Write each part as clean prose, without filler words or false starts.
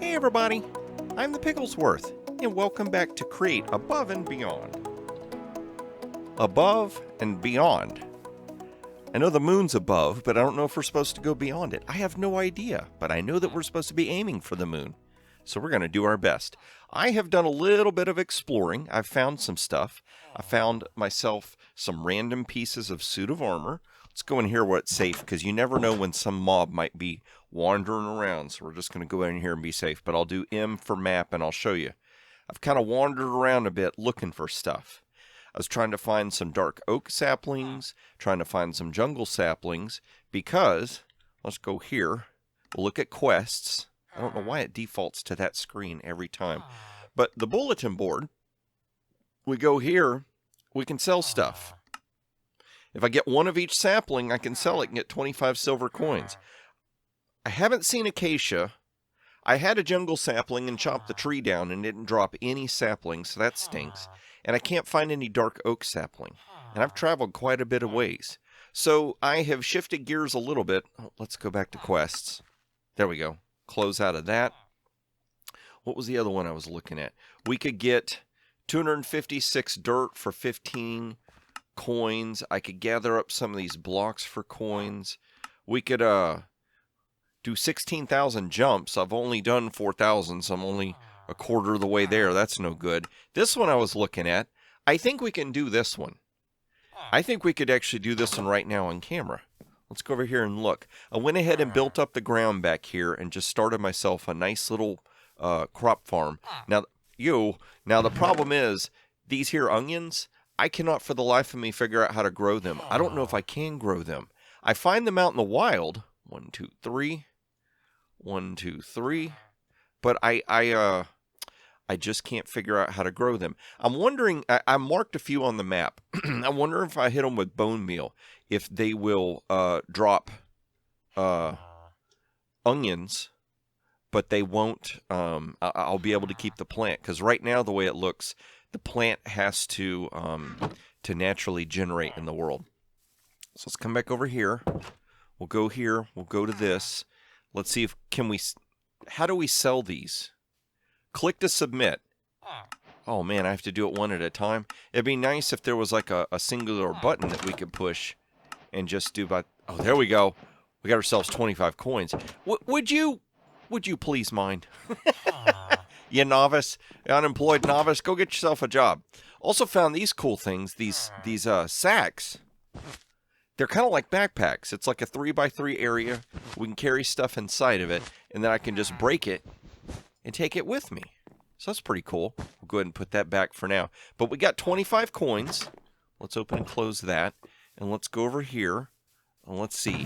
Hey everybody, I'm the Pigglesworth, and welcome back to Create Above and Beyond. Above and beyond. I know the moon's above, but I don't know if we're supposed to go beyond it. I have no idea, but I know that we're supposed to be aiming for the moon. So we're going to do our best. I have done a little bit of exploring. I've found some stuff. I found myself some random pieces of suit of armor. Let's go in here where it's safe, because you never know when some mob might be wandering around. So we're just going to go in here and be safe. But I'll do M for map, and I'll show you. I've kind of wandered around a bit looking for stuff. I was trying to find some dark oak saplings, trying to find some jungle saplings, because, let's go here. We'll look at quests. I don't know why it defaults to that screen every time. But the bulletin board, we go here, we can sell stuff. If I get one of each sapling, I can sell it and get 25 silver coins. I haven't seen acacia. I had a jungle sapling and chopped the tree down and didn't drop any saplings, so that stinks. And I can't find any dark oak sapling. And I've traveled quite a bit of ways. So I have shifted gears a little bit. Let's go back to quests. There we go. Close out of that. What was the other one I was looking at? We could get 256 dirt for 15 coins. I could gather up some of these blocks for coins. We could do 16,000 jumps. I've only done 4,000, so I'm only a quarter of the way there. That's no good. This one I was looking at, I think we can do this one. I think we could actually do this one right now on camera. Let's go over here and look. I went ahead and built up the ground back here and just started myself a nice little crop farm. Now the problem is, these here onions, I cannot for the life of me figure out how to grow them. I don't know if I can grow them. I find them out in the wild. 1, 2, 3. 1, 2, 3. But I just can't figure out how to grow them. I'm wondering, I marked a few on the map. I wonder if I hit them with bone meal, if they will drop onions, but they won't, I'll be able to keep the plant. Because right now, the way it looks, the plant has to naturally generate in the world. So let's come back over here. We'll go here. We'll go to this. Let's see if, how do we sell these? Click to submit. Oh man, I have to do it one at a time. It'd be nice if there was like a singular button that we could push and just do by. Oh, there we go. We got ourselves 25 coins. Would you please mind? You novice, unemployed novice, go get yourself a job. Also found these cool things. These sacks. They're kind of like backpacks. It's like a 3x3 area. We can carry stuff inside of it, and then I can just break it and take it with me. So that's pretty cool. We'll go ahead and put that back for now. But we got 25 coins. Let's open and close that. And let's go over here. And let's see.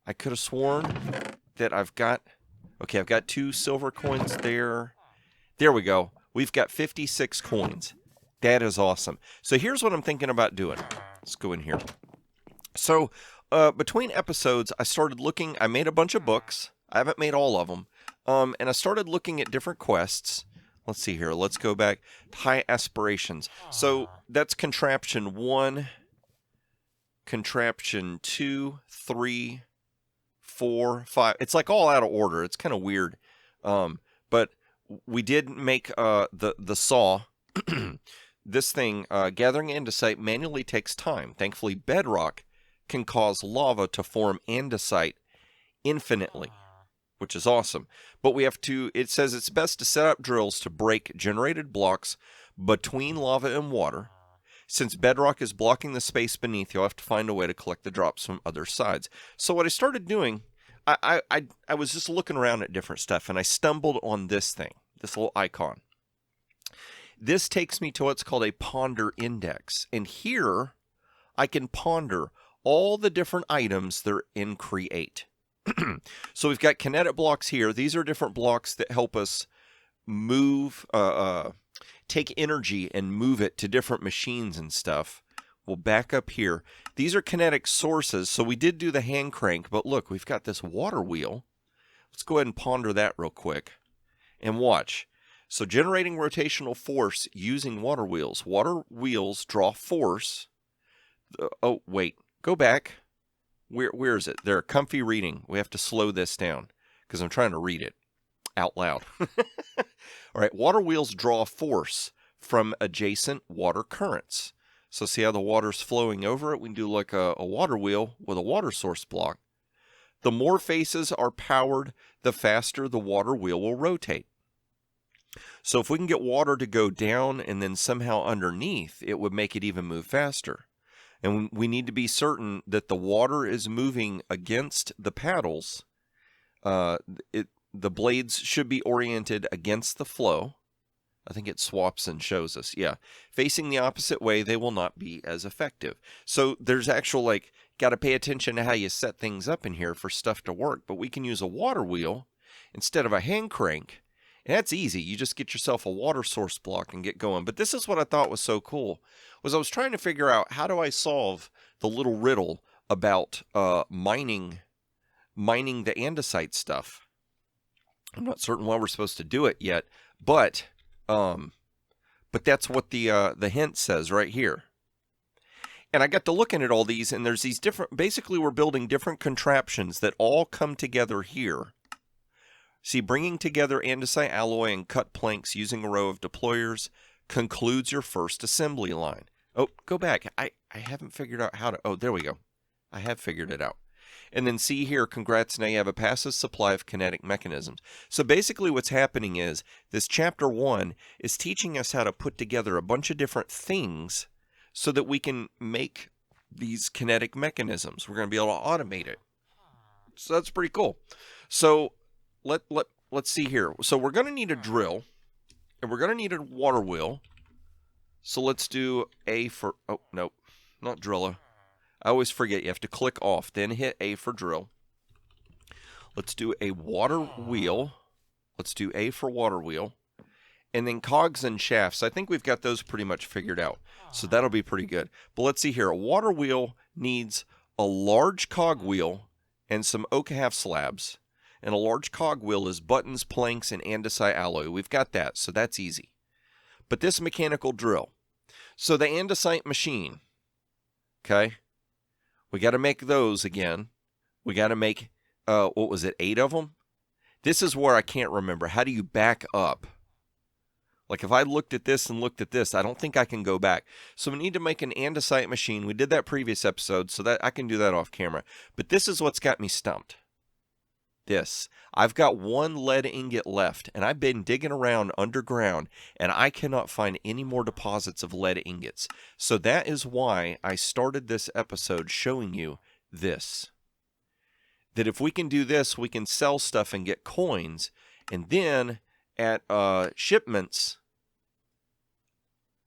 I could have sworn that I've got 2 silver coins there. There we go. We've got 56 coins. That is awesome. So here's what I'm thinking about doing. Let's go in here. So between episodes, I started looking. I made a bunch of books. I haven't made all of them. And I started looking at different quests. Let's see here. Let's go back. High aspirations. So that's contraption 1, contraption 2, 3, 4, 5. It's like all out of order. It's kind of weird. But we did make the saw. This thing, gathering andesite manually takes time. Thankfully, bedrock can cause lava to form andesite infinitely, which is awesome. But we have to, it says it's best to set up drills to break generated blocks between lava and water. Since bedrock is blocking the space beneath, you'll have to find a way to collect the drops from other sides. So what I started doing, I was just looking around at different stuff, and I stumbled on this thing, this little icon. This takes me to what's called a ponder index. And here I can ponder all the different items that are in Create. So we've got kinetic blocks here. These are different blocks that help us move, take energy and move it to different machines and stuff. We'll back up here. These are kinetic sources. So we did do the hand crank, but look, we've got this water wheel. Let's go ahead and ponder that real quick and watch. So generating rotational force using water wheels. Water wheels draw force. Oh, wait. Go back. Where is it? They're comfy reading. We have to slow this down because I'm trying to read it. Out loud. All right, water wheels draw force from adjacent water currents. So see how the water's flowing over it? We can do like a water wheel with a water source block. The more faces are powered, the faster the water wheel will rotate. So if we can get water to go down and then somehow underneath, it would make it even move faster. And we need to be certain that the water is moving against the paddles. The blades should be oriented against the flow. I think it swaps and shows us. Yeah. Facing the opposite way, they will not be as effective. So there's actual, got to pay attention to how you set things up in here for stuff to work. But we can use a water wheel instead of a hand crank. And that's easy. You just get yourself a water source block and get going. But this is what I thought was so cool, was I was trying to figure out, how do I solve the little riddle about mining the andesite stuff? I'm not certain why we're supposed to do it yet, but that's what the hint says right here. And I got to looking at all these, and there's these different, basically we're building different contraptions that all come together here. See, bringing together andesite alloy and cut planks using a row of deployers concludes your first assembly line. Oh, go back. I haven't figured out how to, oh, there we go. I have figured it out. And then see here, congrats, now you have a passive supply of kinetic mechanisms. So basically what's happening is, this chapter 1 is teaching us how to put together a bunch of different things so that we can make these kinetic mechanisms. We're going to be able to automate it. So that's pretty cool. So let's see here. So we're going to need a drill, and we're going to need a water wheel. So let's do A for, oh, nope, not driller. I always forget, you have to click off, then hit A for drill. Let's do a water wheel. Let's do A for water wheel. And then cogs and shafts. I think we've got those pretty much figured out. So that'll be pretty good. But let's see here. A water wheel needs a large cog wheel and some oak half slabs. And a large cog wheel is buttons, planks, and andesite alloy. We've got that, so that's easy. But this mechanical drill. So the andesite machine. Okay. We got to make those again. We got to make, what was it, 8 of them? This is where I can't remember. How do you back up? Like if I looked at this and looked at this, I don't think I can go back. So we need to make an andesite machine. We did that previous episode, so that I can do that off camera. But this is what's got me stumped. This. I've got one lead ingot left, and I've been digging around underground, and I cannot find any more deposits of lead ingots. So that is why I started this episode showing you this. That if we can do this, we can sell stuff and get coins, and then at shipments,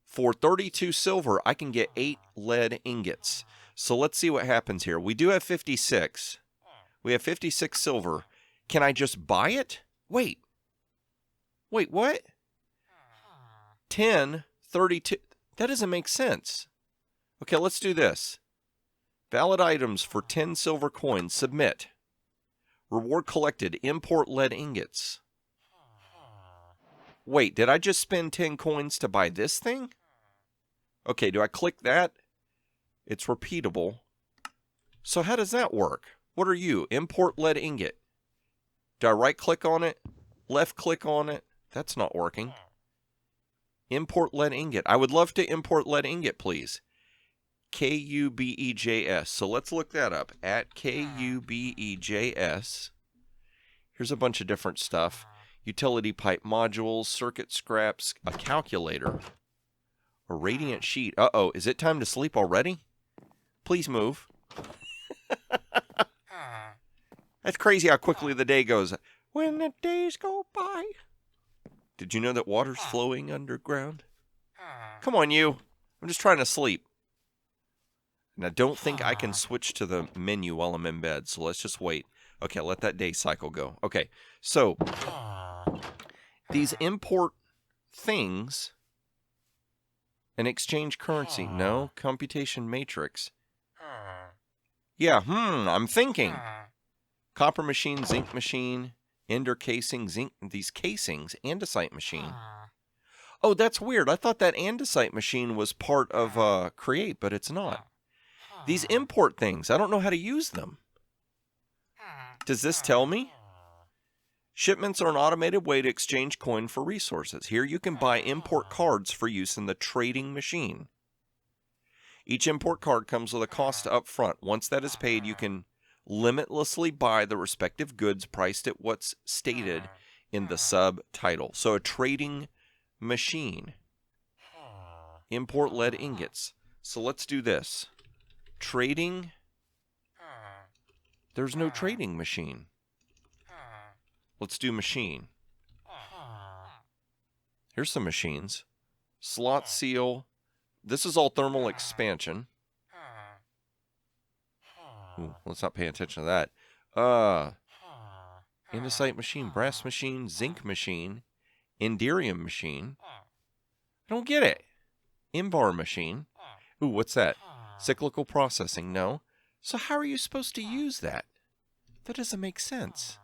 for 32 silver, I can get 8 lead ingots. So let's see what happens here. We do have 56. We have 56 silver. Can I just buy it? Wait, what? 10, 32. That doesn't make sense. Okay, let's do this. Valid items for 10 silver coins. Submit. Reward collected. Import lead ingots. Wait, did I just spend 10 coins to buy this thing? Okay, do I click that? It's repeatable. So how does that work? What are you? Import lead ingot. Do I right click on it? Left click on it? That's not working. Import lead ingot. I would love to import lead ingot, please. Kubejs. So let's look that up. At Kubejs. Here's a bunch of different stuff. Utility pipe modules, circuit scraps, a calculator, a radiant sheet. Uh-oh, is it time to sleep already? Please move. That's crazy how quickly the day goes. When the days go by. Did you know that water's flowing underground? Come on, you. I'm just trying to sleep. And I don't think I can switch to the menu while I'm in bed, so let's just wait. Okay, let that day cycle go. Okay, so these import things and exchange currency. No, computation matrix. Yeah, I'm thinking. Copper machine, zinc machine, ender casing, zinc, these casings, andesite machine. Oh, that's weird. I thought that andesite machine was part of Create, but it's not. These import things, I don't know how to use them. Does this tell me? Shipments are an automated way to exchange coin for resources. Here you can buy import cards for use in the trading machine. Each import card comes with a cost up front. Once that is paid, you can limitlessly buy the respective goods priced at what's stated in the subtitle. So a trading machine. Import lead ingots. So let's do this. Trading. There's no trading machine. Let's do machine. Here's some machines. Slot seal. This is all thermal expansion. Ooh, let's not pay attention to that. Andesite machine, brass machine, zinc machine, Enderium machine. I don't get it. Invar machine. Ooh, what's that? Cyclical processing. No. So how are you supposed to use that? That doesn't make sense.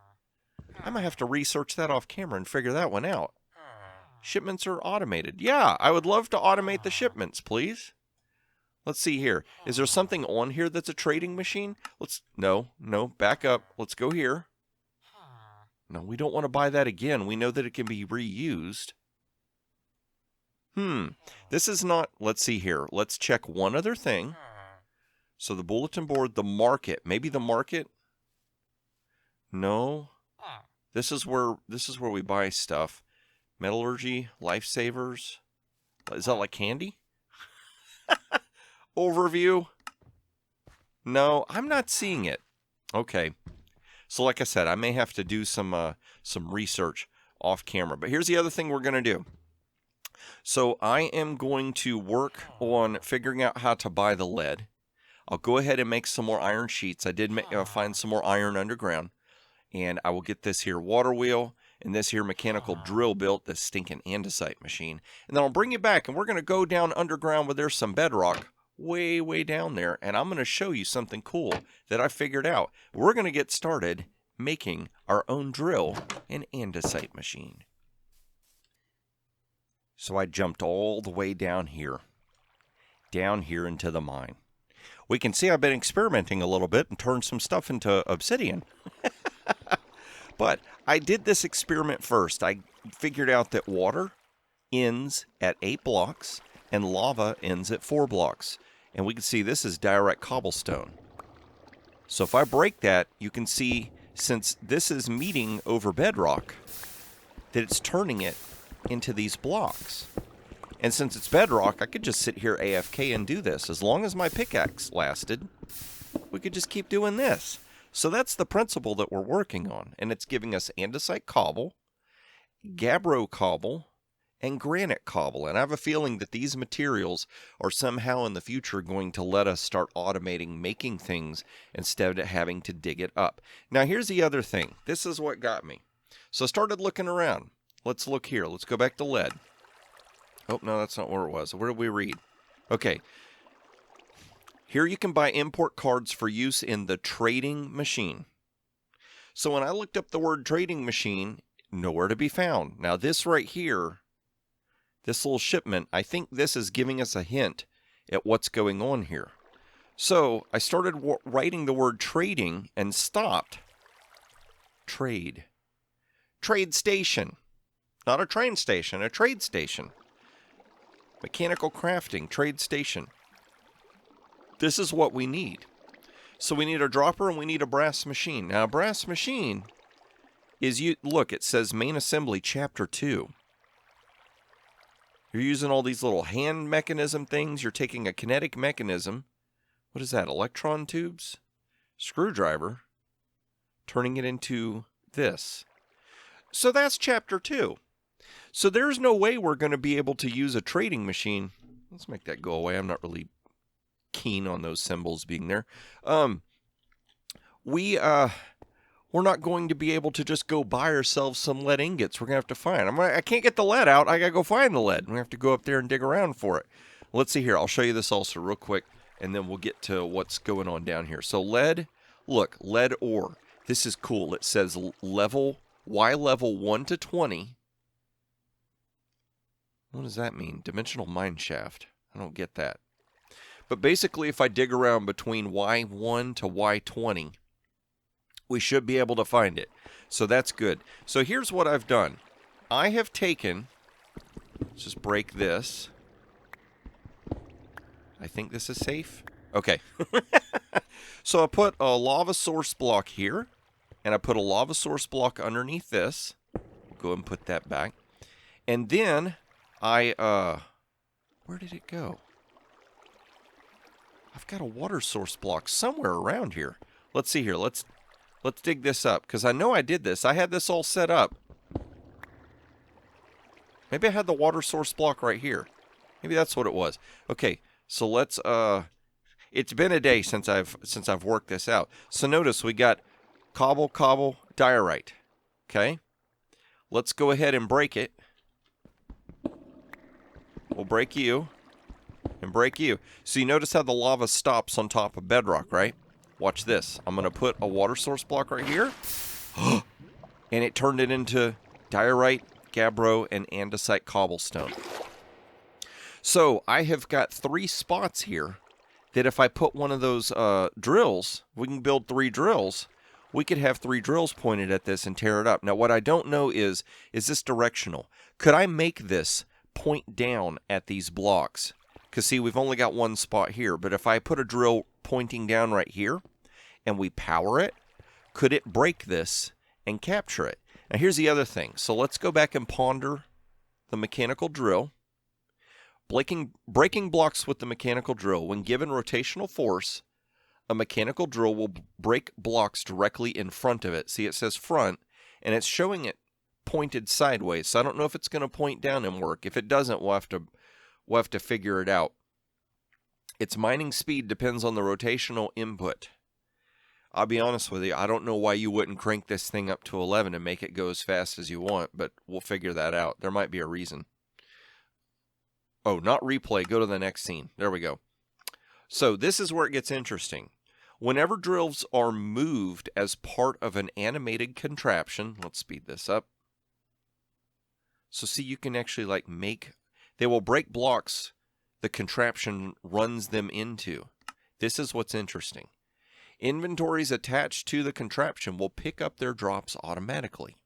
I might have to research that off camera and figure that one out. Shipments are automated. Yeah, I would love to automate the shipments, please. Let's see here. Is there something on here that's a trading machine? No, back up. Let's go here. No, we don't want to buy that again. We know that it can be reused. This is not, let's see here. Let's check one other thing. So the bulletin board, the market. Maybe the market? No. This is where we buy stuff. Metallurgy, lifesavers. Is that like candy? Overview. No, I'm not seeing it. Okay. So like I said, I may have to do some research off camera. But here's the other thing we're going to do. So I am going to work on figuring out how to buy the lead. I'll go ahead and make some more iron sheets. I did find some more iron underground. And I will get this here water wheel and this here mechanical drill built, this stinking andesite machine. And then I'll bring you back, and we're going to go down underground where there's some bedrock way, way down there. And I'm going to show you something cool that I figured out. We're going to get started making our own drill and andesite machine. So I jumped all the way down here into the mine. We can see I've been experimenting a little bit and turned some stuff into obsidian. But I did this experiment first. I figured out that water ends at 8 blocks and lava ends at 4 blocks. And we can see this is direct cobblestone. So if I break that, you can see, since this is meeting over bedrock, that it's turning it into these blocks. And since it's bedrock, I could just sit here AFK and do this. As long as my pickaxe lasted, we could just keep doing this. So that's the principle that we're working on. And it's giving us andesite cobble, gabbro cobble, and granite cobble. And I have a feeling that these materials are somehow in the future going to let us start automating making things instead of having to dig it up. Now here's the other thing. This is what got me. So I started looking around. Let's look here. Let's go back to lead. Oh, no, that's not where it was. Where did we read? Okay. Here you can buy import cards for use in the trading machine. So when I looked up the word trading machine, nowhere to be found. Now this right here, this little shipment, I think this is giving us a hint at what's going on here. So I started writing the word trading and stopped. Trade. Trade station. Not a train station, a trade station. Mechanical crafting, trade station. This is what we need. So we need a dropper and we need a brass machine. Now a brass machine is, look, it says main assembly chapter 2. You're using all these little hand mechanism things. You're taking a kinetic mechanism. What is that? Electron tubes? Screwdriver. Turning it into this. So that's chapter 2. So there's no way we're going to be able to use a trading machine. Let's make that go away. I'm not really keen on those symbols being there. We're not going to be able to just go buy ourselves some lead ingots. We're going to have to find. I can't get the lead out. I got to go find the lead. We have to go up there and dig around for it. Let's see here. I'll show you this also real quick, and then we'll get to what's going on down here. So lead, look, lead ore. This is cool. It says level, Y level 1 to 20. What does that mean? Dimensional mine shaft. I don't get that. But basically, if I dig around between Y1 to Y20, we should be able to find it. So that's good. So here's what I've done. I have taken, let's just break this. I think this is safe. Okay. So I put a lava source block here, and I put a lava source block underneath this. Go ahead and put that back. And then I, where did it go? I've got a water source block somewhere around here. Let's see here. Let's dig this up, because I know I did this. I had this all set up. Maybe I had the water source block right here. Maybe that's what it was. Okay, so let's, it's been a day since I've worked this out. So notice we got cobble, diorite. Okay? Let's go ahead and break it. We'll break you. And break you. So you notice how the lava stops on top of bedrock, right? Watch this. I'm going to put a water source block right here. And it turned it into diorite, gabbro, and andesite cobblestone. So I have got 3 spots here that if I put one of those drills, we can build 3 drills. We could have 3 drills pointed at this and tear it up. Now what I don't know is this directional? Could I make this point down at these blocks? Because see, we've only got 1 spot here, but if I put a drill pointing down right here and we power it, could it break this and capture it? Now here's the other thing. So let's go back and ponder the mechanical drill. Breaking blocks with the mechanical drill. When given rotational force, a mechanical drill will break blocks directly in front of it. See, it says front, and it's showing it pointed sideways. So I don't know if it's going to point down and work. If it doesn't, we'll have to figure it out. Its mining speed depends on the rotational input. I'll be honest with you, I don't know why you wouldn't crank this thing up to 11 and make it go as fast as you want, but we'll figure that out. There might be a reason. Oh, not replay. Go to the next scene. There we go. So this is where it gets interesting. Whenever drills are moved as part of an animated contraption, let's speed this up. So see, you can actually like they will break blocks the contraption runs them into. This is what's interesting. Inventories attached to the contraption will pick up their drops automatically.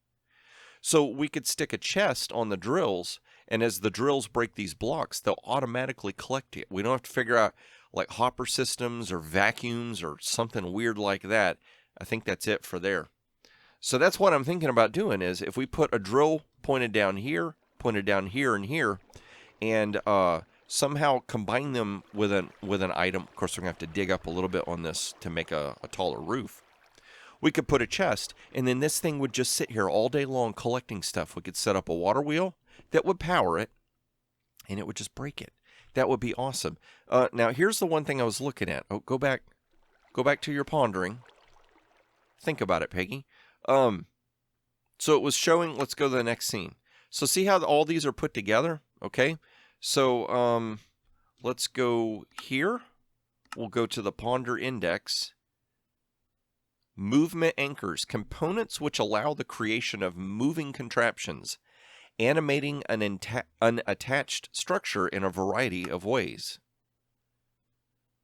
So we could stick a chest on the drills, and as the drills break these blocks, they'll automatically collect it. We don't have to figure out like hopper systems or vacuums or something weird like that. I think that's it for there. So that's what I'm thinking about doing is if we put a drill pointed down here, and here, and somehow combine them with an item. Of course, we're going to have to dig up a little bit on this to make a taller roof. We could put a chest, and then this thing would just sit here all day long collecting stuff. We could set up a water wheel that would power it, and it would just break it. That would be awesome. Now, here's the one thing I was looking at. Oh, go back to your pondering. Think about it, Piggy. So it was showing, let's go to the next scene. So see how all these are put together? Okay. So let's go here. We'll go to the ponder index. Movement anchors, components which allow the creation of moving contraptions, animating an attached structure in a variety of ways.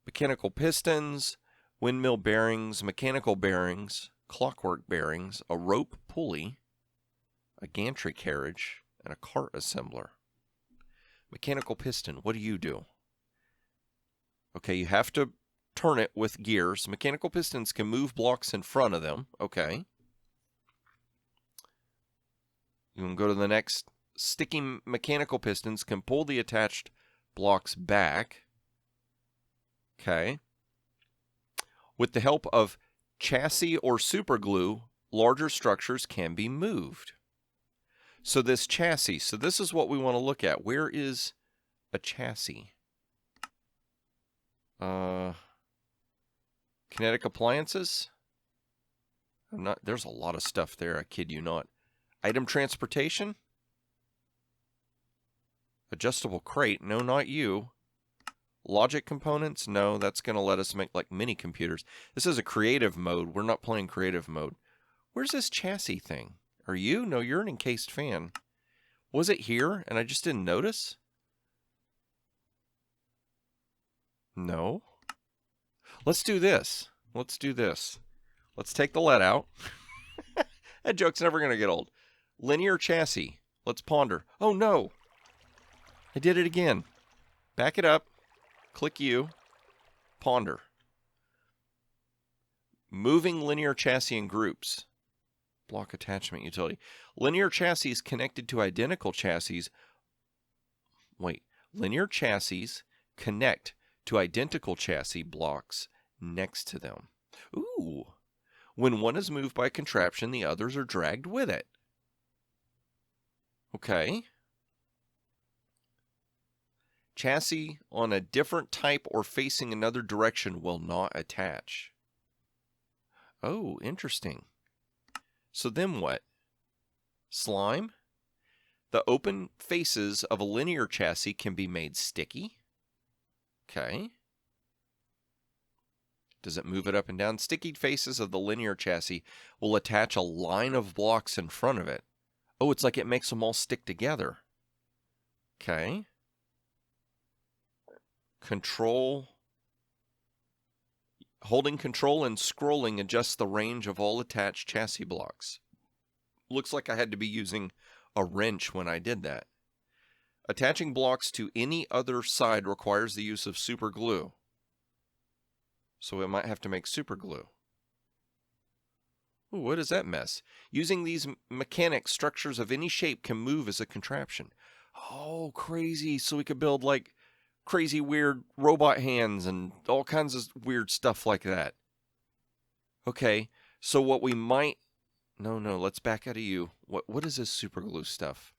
Mechanical pistons, windmill bearings, mechanical bearings, clockwork bearings, a rope pulley, a gantry carriage, and a cart assembler. Mechanical piston, what do? Okay, you have to turn it with gears. Mechanical pistons can move blocks in front of them. Okay. You can go to the next. Sticky mechanical pistons can pull the attached blocks back. Okay. With the help of chassis or super glue, larger structures can be moved. So this chassis, so this is what we want to look at. Where is a chassis? Kinetic appliances? There's a lot of stuff there, I kid you not. Item transportation? Adjustable crate? No, not you. Logic components? No, that's going to let us make like mini computers. This is a creative mode. We're not playing creative mode. Where's this chassis thing? Are you? No, you're an encased fan. Was it here and I just didn't notice? No. Let's do this. Let's take the lead out. That joke's never going to get old. Linear chassis. Let's ponder. Oh, no. I did it again. Back it up. Click U. Ponder. Moving linear chassis in groups. Block attachment utility. Linear chassis connected to identical chassis. Wait. Linear chassis connect to identical chassis blocks next to them. Ooh. When one is moved by contraption, the others are dragged with it. Okay. Chassis on a different type or facing another direction will not attach. Oh, interesting. So then what? Slime? The open faces of a linear chassis can be made sticky. Okay. Does it move it up and down? Sticky faces of the linear chassis will attach a line of blocks in front of it. Oh, it's like it makes them all stick together. Okay. Control. Holding control and scrolling adjusts the range of all attached chassis blocks. Looks like I had to be using a wrench when I did that. Attaching blocks to any other side requires the use of super glue. So it might have to make super glue. Ooh, what is that mess? Using these mechanics, structures of any shape can move as a contraption. Oh, crazy. So we could build like crazy weird robot hands and all kinds of weird stuff like that. Okay, so what we might... No, let's back out of you. What is this super glue stuff?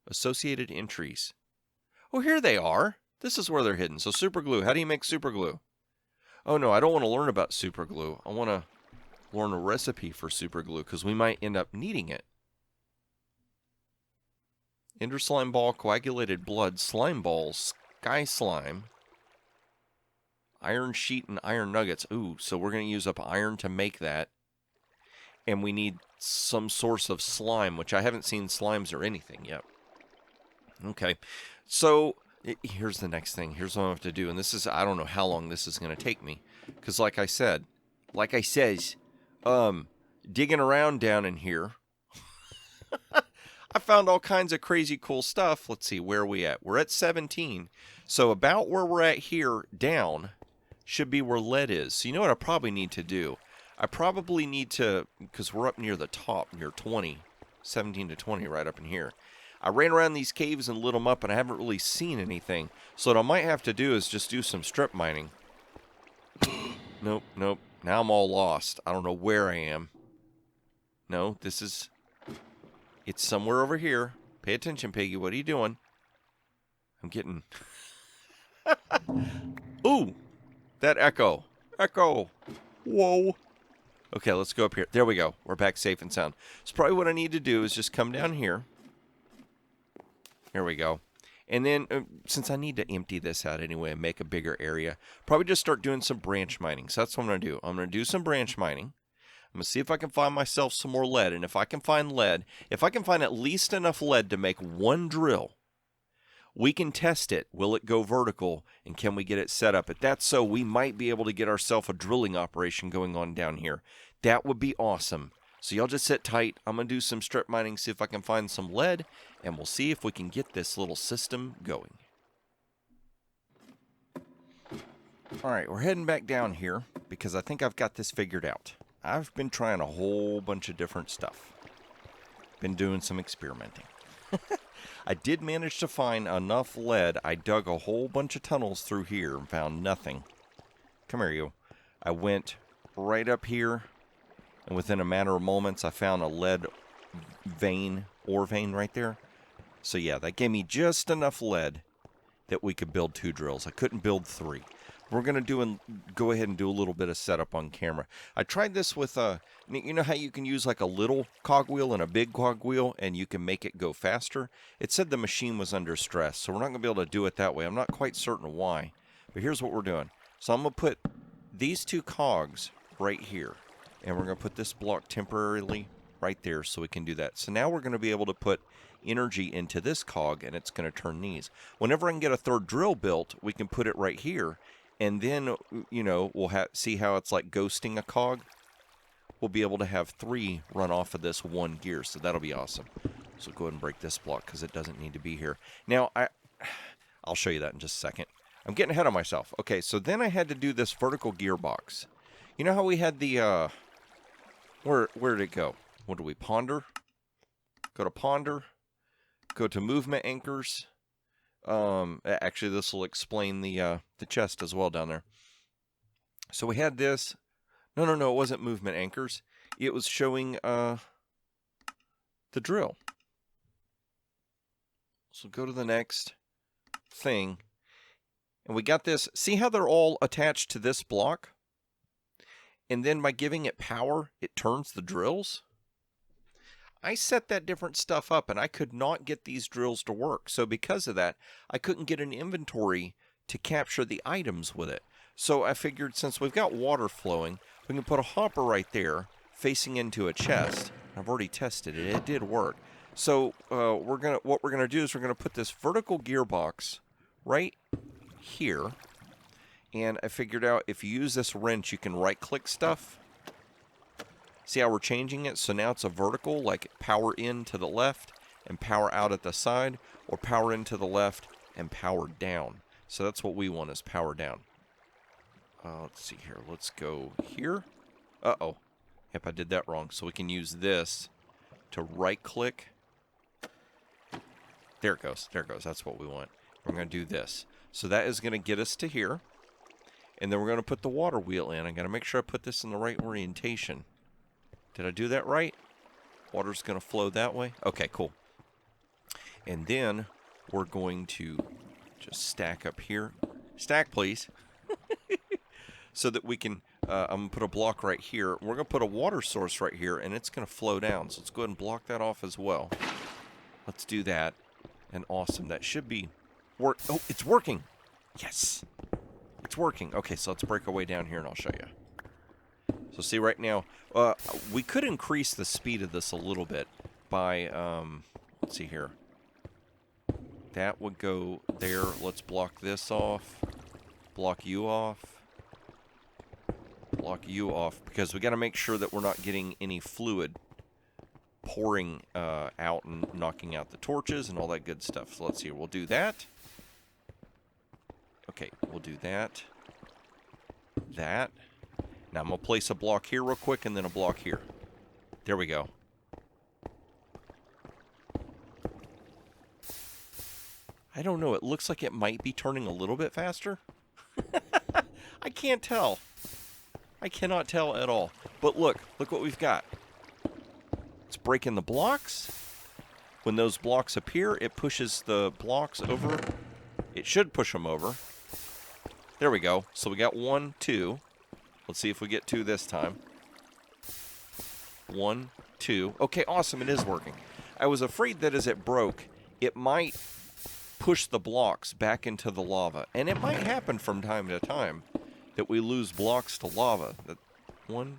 Associated entries. Oh, here they are. This is where they're hidden. So super glue. How do you make super glue? Oh, no, I don't want to learn about super glue. I want to learn a recipe for super glue because we might end up needing it. Ender slime ball, coagulated blood, slime balls, sky slime, iron sheet, and iron nuggets. Ooh, so we're going to use up iron to make that. And we need some source of slime, which I haven't seen slimes or anything yet. Okay, so here's the next thing. Here's what I have to do. And this is, I don't know how long this is going to take me. Because like I says, digging around down in here, I found all kinds of crazy cool stuff. Let's see, where are we at? We're at 17. So about where we're at here down should be where lead is. So you know what I probably need to do? I probably need to, because we're up near the top, near 20, 17 to 20 right up in here. I ran around these caves and lit them up, and I haven't really seen anything. So what I might have to do is just do some strip mining. Nope. Now I'm all lost. I don't know where I am. No, it's somewhere over here. Pay attention, Piggy. What are you doing? I'm getting... Ooh! That echo. Echo! Whoa! Okay, let's go up here. There we go. We're back safe and sound. So probably what I need to do is just come down here. Here we go. And then, since I need to empty this out anyway and make a bigger area, probably just start doing some branch mining. So that's what I'm going to do. I'm going to do some branch mining. I'm going to see if I can find myself some more lead. And if I can find lead, if I can find at least enough lead to make one drill, we can test it. Will it go vertical? And can we get it set up? If that's so, we might be able to get ourselves a drilling operation going on down here. That would be awesome. So y'all just sit tight. I'm going to do some strip mining, see if I can find some lead, and we'll see if we can get this little system going. All right, we're heading back down here because I think I've got this figured out. I've been trying a whole bunch of different stuff. Been doing some experimenting. I did manage to find enough lead. I dug a whole bunch of tunnels through here and found nothing. Come here, you. I went right up here, and within a matter of moments, I found a lead vein, ore vein right there. So yeah, that gave me just enough lead that we could build 2 drills. I couldn't build 3. We're going to go ahead and do a little bit of setup on camera. I tried this with, you know how you can use like a little cogwheel and a big cogwheel and you can make it go faster? It said the machine was under stress, so we're not going to be able to do it that way. I'm not quite certain why, but here's what we're doing. So I'm going to put these 2 cogs right here, and we're going to put this block temporarily right there so we can do that. So now we're going to be able to put energy into this cog, and it's going to turn these. Whenever I can get a 3rd drill built, we can put it right here. And then, you know, we'll see how it's like ghosting a cog. we'll be able to have 3 run off of this 1 gear, so that'll be awesome. So go ahead and break this block because it doesn't need to be here. Now, I'll show you that in just a second. I'm getting ahead of myself. Okay, so then I had to do this vertical gearbox. You know how we had the, where did it go? What do we ponder? Go to ponder. Go to movement anchors. Actually, this will explain the chest as well down there. So we had this. No, it wasn't movement anchors. It was showing the drill. So go to the next thing. And we got this. See how they're all attached to this block? And then by giving it power, it turns the drills? I set that different stuff up, and I could not get these drills to work. So because of that, I couldn't get an inventory to capture the items with it. So I figured since we've got water flowing, we can put a hopper right there facing into a chest. I've already tested it. It did work. So what we're gonna do is we're gonna put this vertical gearbox right here. And I figured out if you use this wrench, you can right-click stuff. See how we're changing it? So now it's a vertical, like power in to the left and power out at the side, or power into the left and power down. So that's what we want, is power down. Let's see here. Let's go here. Uh-oh. Yep, I did that wrong. So we can use this to right-click. There it goes. There it goes. That's what we want. We're going to do this. So that is going to get us to here. And then we're going to put the water wheel in. I got to make sure I put this in the right orientation. Did I do that right? Water's going to flow that way? Okay, cool. And then we're going to just stack up here. Stack, please. So that we can, I'm going to put a block right here. We're going to put a water source right here, and it's going to flow down. So let's go ahead and block that off as well. Let's do that. And awesome. That should be work. Oh, it's working. Yes. It's working. Okay, so let's break our way down here, and I'll show you. So see right now, we could increase the speed of this a little bit by, let's see here. That would go there. Let's block this off. Block you off. Block you off. Because we got to make sure that we're not getting any fluid pouring out and knocking out the torches and all that good stuff. So let's see. We'll do that. Okay, we'll do that. That. Now I'm going to place a block here real quick and then a block here. There we go. I don't know. It looks like it might be turning a little bit faster. I can't tell. I cannot tell at all. But look what we've got. It's breaking the blocks. When those blocks appear, it pushes the blocks over. It should push them over. There we go. So we got 1, 2. Let's see if we get 2 this time. 1, 2. Okay, awesome. It is working. I was afraid that as it broke, it might push the blocks back into the lava. And it might happen from time to time that we lose blocks to lava. That 1.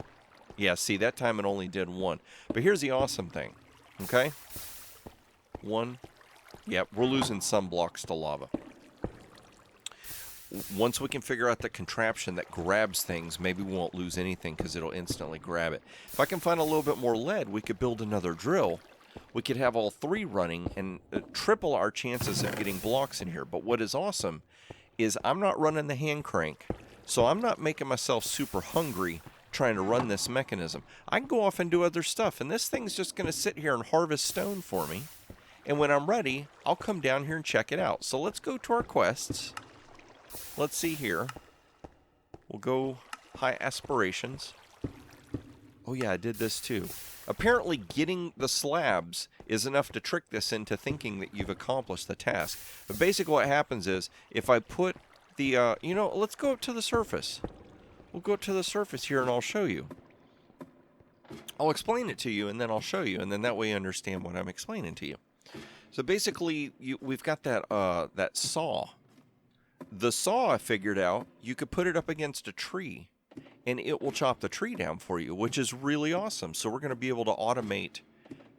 Yeah, see, that time it only did 1. But here's the awesome thing. Okay? 1. Yeah, we're losing some blocks to lava. Once we can figure out the contraption that grabs things, maybe we won't lose anything because it'll instantly grab it. If I can find a little bit more lead, we could build another drill. We could have all 3 running and triple our chances of getting blocks in here. But what is awesome is I'm not running the hand crank, so I'm not making myself super hungry trying to run this mechanism. I can go off and do other stuff, and this thing's just going to sit here and harvest stone for me. And when I'm ready, I'll come down here and check it out. So let's go to our quests. Let's see here. We'll go high aspirations. Oh yeah, I did this too. Apparently getting the slabs is enough to trick this into thinking that you've accomplished the task. But basically what happens is, if I put the, let's go up to the surface. We'll go up to the surface here and I'll show you. I'll explain it to you and then I'll show you, and then that way you understand what I'm explaining to you. So basically, we've got that saw. The saw, I figured out, you could put it up against a tree and it will chop the tree down for you, which is really awesome. So we're going to be able to automate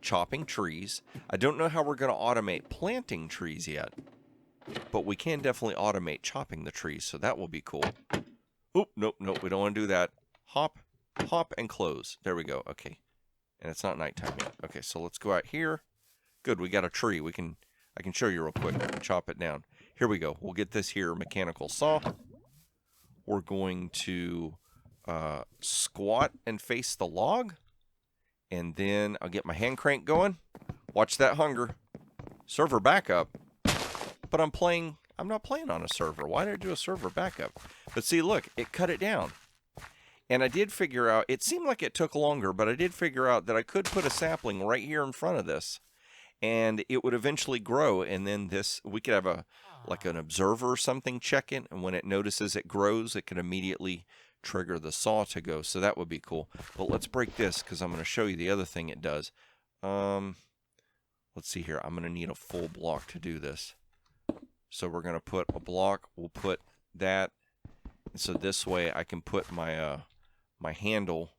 chopping trees. I don't know how we're going to automate planting trees yet, but we can definitely automate chopping the trees, so that will be cool. Oop, nope, we don't want to do that. Hop, Hop and close. There we go. Okay. And it's not nighttime yet. Okay, so let's go out here. Good, we got a tree. I can show you real quick. I can chop it down. Here we go. We'll get this here mechanical saw. We're going to squat and face the log. And then I'll get my hand crank going. Watch that hunger. Server backup. But I'm not playing on a server. Why did I do a server backup? But see, look, it cut it down. And I did figure out, it seemed like it took longer, but I did figure out that I could put a sapling right here in front of this. And it would eventually grow, and then we could have like an observer or something check it, and when it notices it grows, it can immediately trigger the saw to go. So that would be cool. But let's break this, because I'm going to show you the other thing it does. Let's see here. I'm going to need a full block to do this. So we're going to put a block. We'll put that. And so this way I can put my my handle,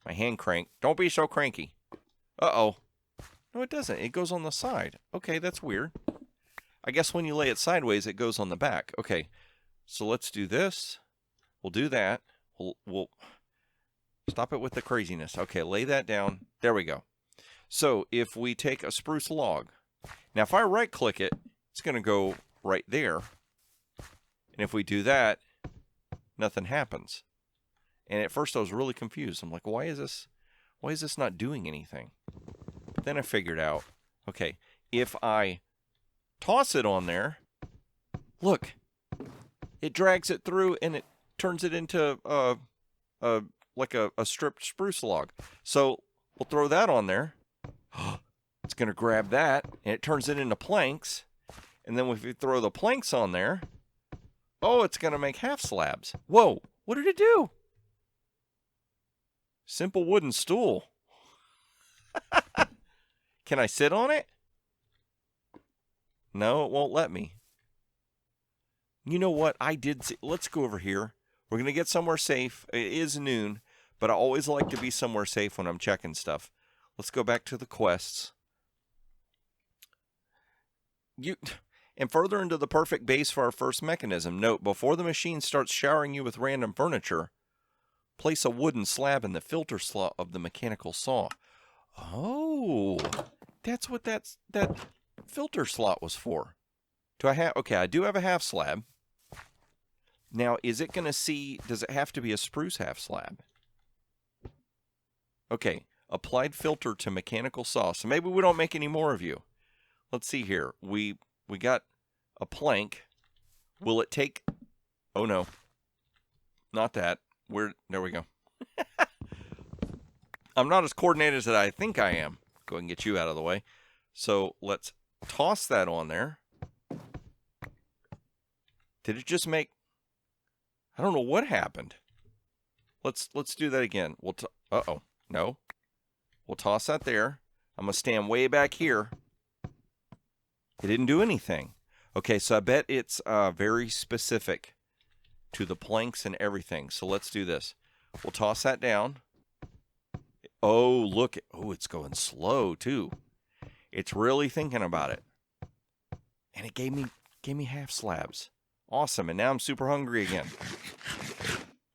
my hand crank. Don't be so cranky. Uh-oh. No, it doesn't. It goes on the side. Okay, that's weird. I guess when you lay it sideways, it goes on the back. Okay, so let's do this. We'll do that. We'll stop it with the craziness. Okay, lay that down. There we go. So if we take a spruce log, now if I right-click it, it's going to go right there. And if we do that, nothing happens. And at first I was really confused. I'm like, why is this not doing anything? But then I figured out, okay, if I toss it on there, look, it drags it through and it turns it into like a stripped spruce log. So we'll throw that on there. It's going to grab that and it turns it into planks. And then if we throw the planks on there, oh, it's going to make half slabs. Whoa, what did it do? Simple wooden stool. Can I sit on it? No, it won't let me. You know what? I did see. Let's go over here. We're going to get somewhere safe. It is noon, but I always like to be somewhere safe when I'm checking stuff. Let's go back to the quests. And further into the perfect base for our first mechanism. Note, before the machine starts showering you with random furniture, place a wooden slab in the filter slot of the mechanical saw. Oh, that's what that filter slot was for. Okay, I do have a half slab. Now, is it going to see, does it have to be a spruce half slab? Okay, applied filter to mechanical saw. So maybe we don't make any more of you. Let's see here. We got a plank. Will it take, oh no, not that. There we go. I'm not as coordinated as I think I am. Go ahead and get you out of the way. So let's toss that on there. Did it just make, I don't know what happened. Let's do that again. Uh-oh, no. We'll toss that there. I'm going to stand way back here. It didn't do anything. Okay, so I bet it's very specific to the planks and everything. So let's do this. We'll toss that down. Oh, look. Oh, it's going slow, too. It's really thinking about it. And it gave me half slabs. Awesome. And now I'm super hungry again.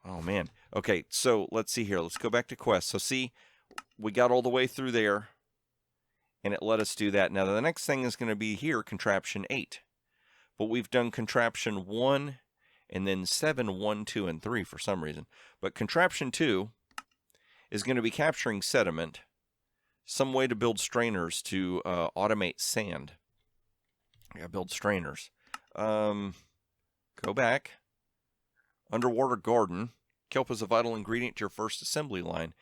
Oh, man. Okay, so let's see here. Let's go back to quest. So see, we got all the way through there. And it let us do that. Now, the next thing is going to be here, Contraption 8. But we've done Contraption 1 and then 7, 1, 2, and 3 for some reason. But Contraption 2 is going to be capturing sediment. Some way to build strainers to automate sand. I gotta build strainers. Go back. Underwater garden. Kelp is a vital ingredient to your first assembly line.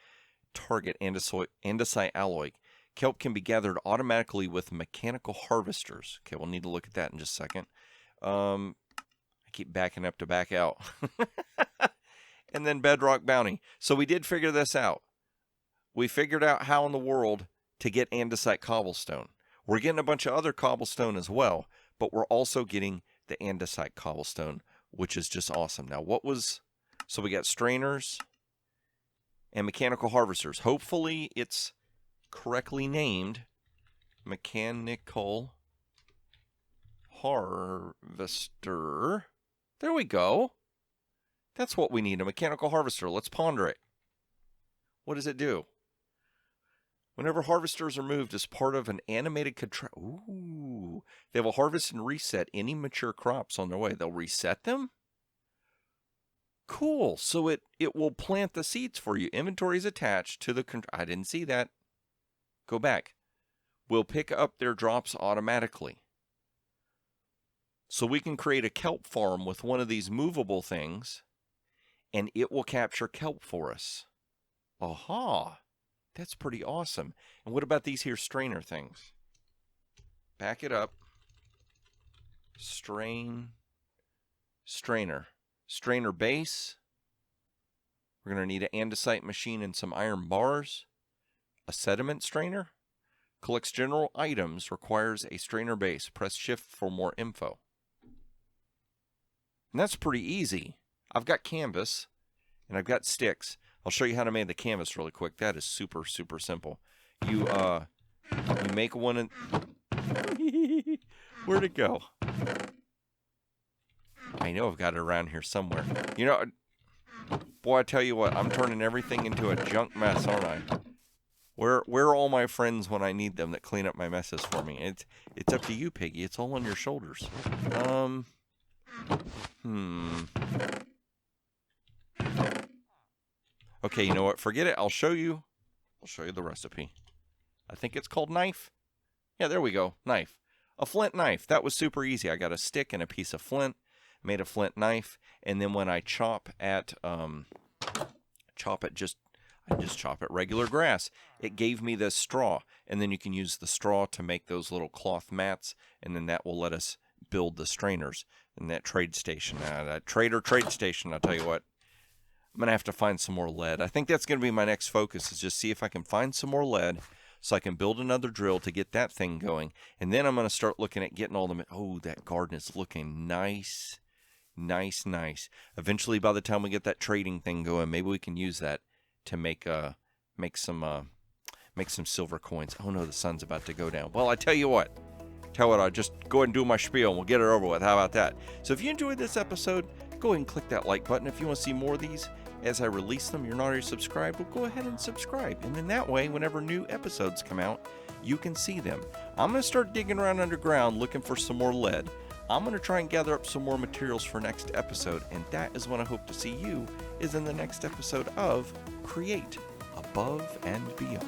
Target andesite alloy. Kelp can be gathered automatically with mechanical harvesters. Okay, we'll need to look at that in just a second. I keep backing up to back out. And then bedrock bounty. So we did figure this out. We figured out how in the world to get andesite cobblestone. We're getting a bunch of other cobblestone as well, but we're also getting the andesite cobblestone, which is just awesome. Now, so we got strainers and mechanical harvesters. Hopefully it's correctly named mechanical harvester. There we go. That's what we need, a mechanical harvester. Let's ponder it. What does it do? Whenever harvesters are moved as part of an animated Ooh. They will harvest and reset any mature crops on their way. They'll reset them? Cool. So it will plant the seeds for you. Inventory is attached to the... I didn't see that. Go back. Will pick up their drops automatically. So we can create a kelp farm with one of these movable things, and it will capture kelp for us. Aha! That's pretty awesome. And what about these here strainer things? Back it up. Strainer. Strainer base. We're going to need an andesite machine and some iron bars. A sediment strainer. Collects general items. Requires a strainer base. Press shift for more info. And that's pretty easy. I've got canvas and I've got sticks. I'll show you how to make the canvas really quick. That is super, super simple. You make one and... Where'd it go? I know I've got it around here somewhere. You know, boy, I tell you what, I'm turning everything into a junk mess, aren't I? Where are all my friends when I need them that clean up my messes for me? It's up to you, Piggy. It's all on your shoulders. Okay, you know what? Forget it. I'll show you the recipe. I think it's called knife. Yeah, there we go. Knife. A flint knife. That was super easy. I got a stick and a piece of flint, made a flint knife, and then when I chop at regular grass, it gave me this straw, and then you can use the straw to make those little cloth mats, and then that will let us build the strainers in that trade station. That trade station, I'll tell you what. I'm going to have to find some more lead. I think that's going to be my next focus, is just see if I can find some more lead so I can build another drill to get that thing going. And then I'm going to start looking at getting all the... Oh, that garden is looking nice. Nice, nice. Eventually, by the time we get that trading thing going, maybe we can use that to make some silver coins. Oh, no, the sun's about to go down. Well, I tell you what. I'll just go ahead and do my spiel and we'll get it over with. How about that? So if you enjoyed this episode, go ahead and click that like button. If you want to see more of these as I release them, you're not already subscribed, well, go ahead and subscribe. And then that way, whenever new episodes come out, you can see them. I'm going to start digging around underground looking for some more lead. I'm going to try and gather up some more materials for next episode. And that is when I hope to see you, is in the next episode of Create Above and Beyond.